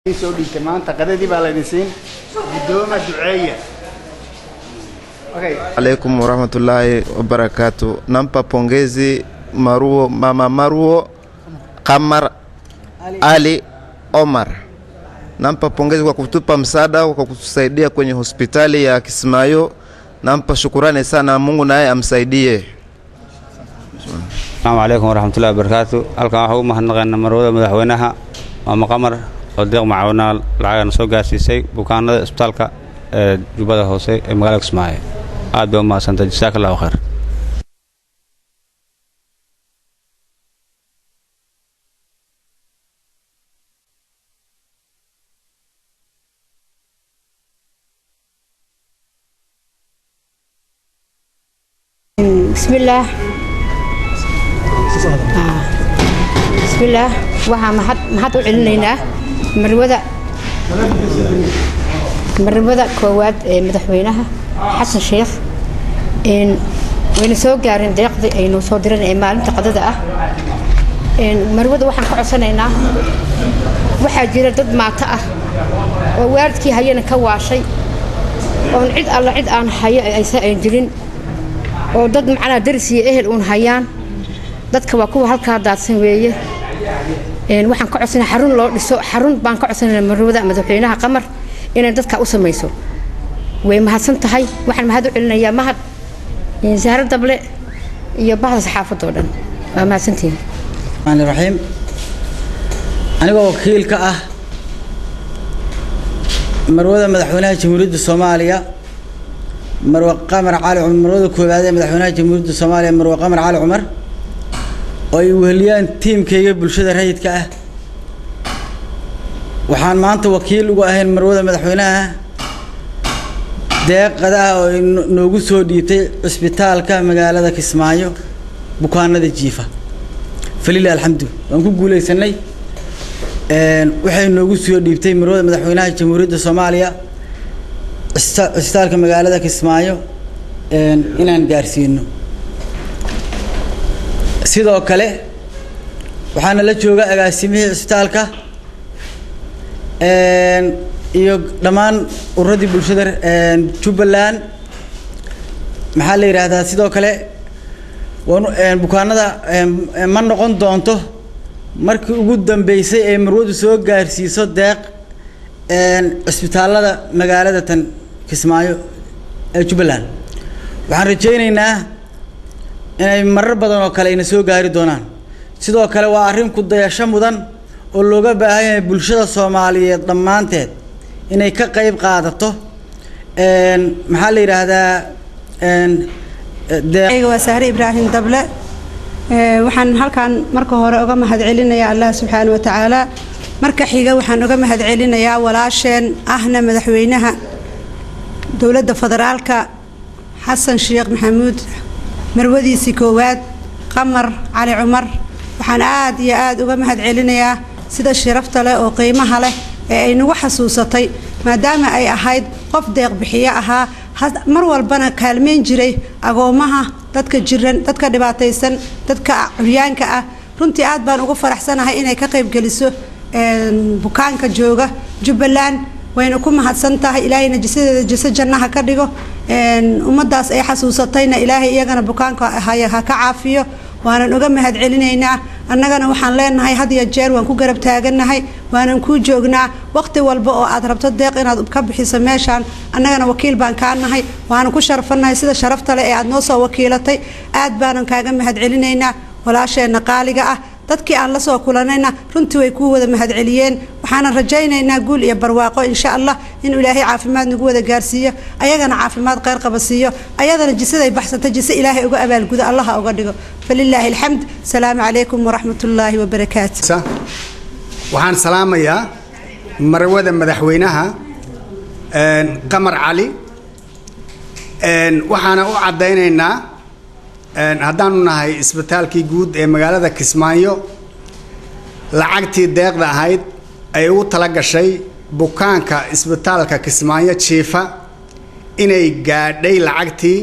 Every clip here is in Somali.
سودي كمان تقددي بالنسين بدون دعية. عليكم ورحمة الله وبركاته. نامبا pongezi Maruo Mama Maruo Kamar Ali Omar. Nampa pongezi kwa kutupa msaada kwa kutusaidia kwenye hospitali ya Kismayo. Nampa shukurani sana, Mungu naye amsaidie. Assalamu alaykum warahmatullahi wabarakatuh. Halkan waxa uu mahadnaqaynaa Marwada madaxweynaha Mama Kamar oo deeq macaawina lacag soo gaarsiisay bukaanada isbitaalka Jubbada Hoose ee magaalada Kismaayo. aad baa mahadsantahay, jazakallahu khair. بسم الله waxaa maxad u celinaynaa marwada koowaad ee madaxweynaha xasan sheekh wayna soo gaareen deeqdii aynu soo diran ee maalinta qadada ah. marwada waxaan ka codsanaynaa, waxaa jira dad maata ah oo waalidkii hayana ka waashay oo cid alla cid aan hayo aysan jirin, oo dad macna darsiye ehel uun hayaan. dadka waa kuwa halka daadsan weeye. waxaan ka codsanaa xarun loo dhiso, xarun baan ka codsanaa marwada madaxweynaha Qamar inay dadka u sameeyso. way mahadsan tahay. waxaan mahad u celinayaa mahad Zahra Dable iyo bahda saxaafadda oo dhan. waa mahadsantiin. Raxiim anigoo wakiilka ah marwada madaxweynaha Jamhuuriyadda Soomaaliya Marwa Qamar Cali Umar, marwada koowaad ee madaxweynaha Jamhuuriyadda Soomaaliya Marwa Qamar Cali Umar oo ay weheliyaan tiimkayga bulshada rayidka ah. waxaan maanta wakiil ugu ahayn marwada madaxweynaha deeqada oo noogu soo dhiibtay isbitaalka magaalada Kismaayo bukaanada jiifa. falilah alxamdu, waan ku guuleysanay. waxay noogu soo dhiibtay marwada madaxweynaha Jamhuuriyadda Soomaaliya isbitaalka magaalada Kismaayo inaan gaarsiino. sidoo kale waxaana la jooga agaasimihii isbitaalka iyo dhammaan ururadii bulshada Jubbaland. maxaa la yiraahdaa sidoo kale bukaanada ma noqon doonto markii ugu dambeysay ee marwadu soo gaarsiiso deeq isbitaalada magaalada tan Kismaayo ee Jubbaland. waxaan rajaynaynaa inay marar badan oo kale ina soo gaari doonaan. sidoo kale waa arrin ku dayasho mudan oo looga baahan yahay bulshada Soomaaliyeed dhammaanteed inay ka qayb qaadato. maxaa la yiraahdaa ayga waa Sahra Ibraahim Dable. waxaan halkan marka hore uga mahad celinayaa Allah subhanahu wa ta'ala. marka xiga waxaan uga mahad celinayaa walaasheen ahna madaxweynaha dawladda federaalka Xasan Sheekh Maxamuud marwadiisi koowaad Qamar Cali Umar. waxaan aad iyo aad uga mahad celinayaa sida sharafta leh oo qiimaha leh ee ay nagu xasuusatay, maadaama ay ahayd qof deeq bixiye ahaa, mar walbana kaalmeyn jiray agoomaha, dadka jiran, dadka dhibaataysan, dadka curyaanka ah. runtii aad baan ugu faraxsanahay inay ka qayb geliso bukaanka jooga Jubbaland. wayna ku mahadsan tahay. ilaahayna jisadeeda jisa jannaha ka dhigo. ummadaas ay xasuusatayna ilaahay iyagana bukaanka haya ha ka caafiyo. waanan uga mahad celinaynaa. annagana waxaan leenahay had iyo jeer waan ku garab taaganahay, waanan ku joognaa waqti walba oo aad rabto deeq inaad ka bixiso meeshaan. annagana wakiil baan ka nahay, waanan ku sharfanahay sida sharafta leh ee aad noo soo wakiilatay. aad baanan kaaga mahad celinaynaa walaasheena qaaliga ah. dadkii aan la soo kulanayna runtii way ku wada mahad celiyeen. waxaan rajaynaynaa guul iyo barwaaqo insha Allah in Ilaahay caafimaad nagu wada gaarsiiyo, ayagana caafimaad qeyr qaba siiyo, ayadana jisaday baxsanta jisa Ilaahay uga abaalgudo Allah uga dhigo. falillahi alhamd. salaamu alaykum wa rahmatullahi wa barakaatuh. waxaan salaamayaa marwada madaxweynaha Qamar Cali. waxaana u cadeynaynaa haddaanu nahay isbitaalkii guud ee magaalada Kismaayo lacagtii deeqda ahayd ay ugu tala gashay bukaanka isbitaalka Kismaayo jiifa inay gaadhay lacagtii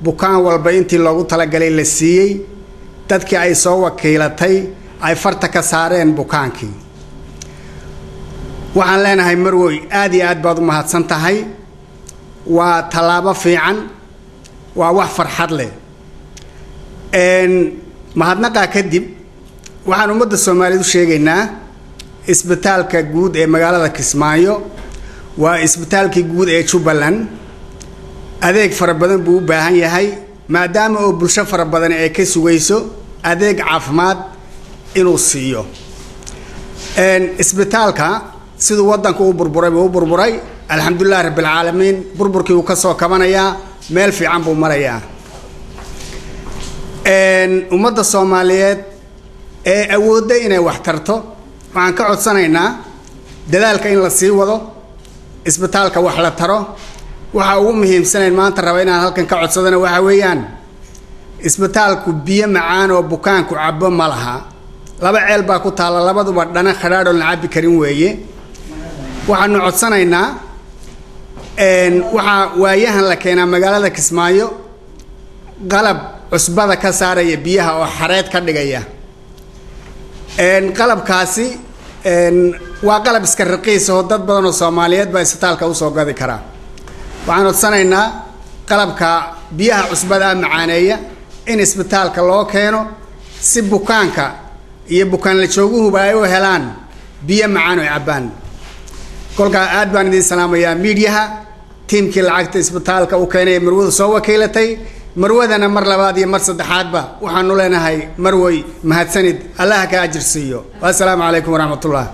bukaan walba intii loogu tala galay la siiyey. dadkii ay soo wakiilatay ay farta ka saareen bukaankii. waxaan leenahay marwoy aad iyo aad baad u mahadsan tahay waa tallaabo fiican waa wax farxad leh mahadnaqa kadib waxaan ummadda Soomaaliyeed u sheegaynaa isbitaalka guud ee magaalada Kismaayo waa isbitaalkii guud ee Jubbaland adeeg fara badan buu u baahan yahay maadaama oo bulsho fara badan ay ka sugayso adeeg caafimaad inuu siiyo isbitaalka sidoo wadanka uu burburay alxamdulillah rabbil caalamiin burburkii uu ka soo kabanayaa meel fiican buu marayaa ummadda Soomaaliyeed ee awoodda inay wax tarto waxaan ka codsanaynaa dadaalka in la sii wado isbitaalka wax la taro waxa ugu muhiimsan maanta raba inaan halkan ka codsadana waxa weeyaan isbitaalku biyo macaan oo bukaanku cabo ma laha laba ceel baa ku taala labaduba dhana kharaadho la cabi karin weeye waxaanu codsanaynaa waxa waayahan la keenaa magaalada Kismaayo qalab cusbada ka saaraya biyaha oo xareed ka dhigaya qalabkaasi waa qalab iska raqiis oo dad badan oo Soomaaliyeed baa isbitaalka u soo gadi kara waxaan codsanaynaa qalabka biyaha cusbada macaaneeya in isbitaalka loo keeno si bukaanka iyo bukaan la jooguhuba ay u helaan biyo macaan oo cabaan kolka aad baan idin salaamayaa miidiyaha tiimkii lacagta isbitaalka u keenay marwada soo wakiilatay marwadana mar labaad iyo mar saddexaadba waxaanu leenahay marway mahadsanid Allah ka ajir siiyo wa salaamu alaykum wa rahmatullah